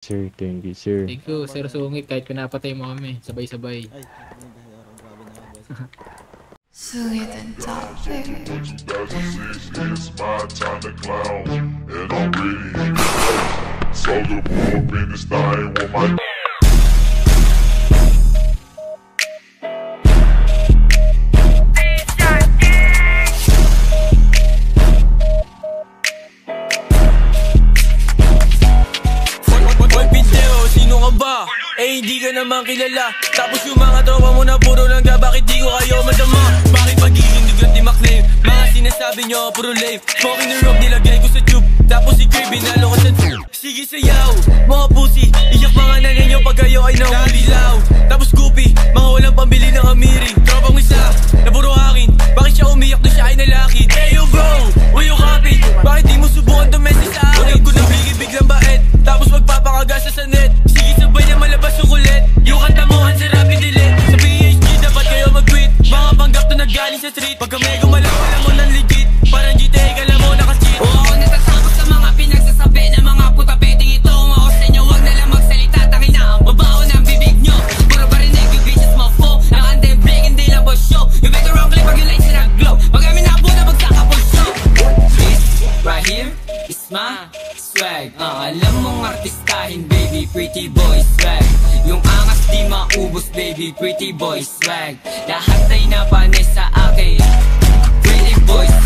Sir, thank you, sir. Thank you, Sir Sungit. Kahit pinapatay mo kami, sabay-sabay. Ay, grabe naman, boss. Sungit and toxic. 2006, it's my time to clown, and I'm ready. Soldier pull up in this thing with my. Eh hindi ka naman kilala. Tapos yung mga tropa mo na puro lang ka. Bakit di ko kayo madama? Bakit pagiging dugan di maklaim? Mga sinasabi nyo puro lame. Smoking the rope nilagay ko sa tube. Tapos si Kirby nalo ko sa tube. Sige sayaw, mga pussy. Iyak mga nanay nyo pag kayo ay nahulilaw. Tapos goopy, mga walang pambili ng amiri. Tropang isa, na puro akin. Bakit siya umiyak doon siya ay nalakit? Hey yo bro, will you copy? Bakit di mo subukan tumesi sa akin? Huwag ko na biglang baet. Tapos magpapakagasa sa net. Sige sabay na malabas yung kulit. Yung kanta mo ang sarap i-delete. Sa PhD dapat kayo mag-quit. Mga panggap to nagaling sa street. Pagka may gumalaw alam mo ng legit. Parang GTA ka lang mo naka-cheat. Oo ako natatakot sa mga pinagsasabi ng mga puta peting ito. Kung ako sa inyo wag na lang magsalita. Tangin na ang babaho ng bibig nyo. Puro parinig yung bitches mo fo. Nakandeng break hindi lang po show. You make a wrong click pag yung lights na glow. Pag kami nabuta magsakapag show. This right here is my swag. Alam mong artistahin baby, pretty boy swag. Yung angas di maubos baby, pretty boy swag. Lahat ay napanis sa akin, pretty boy swag.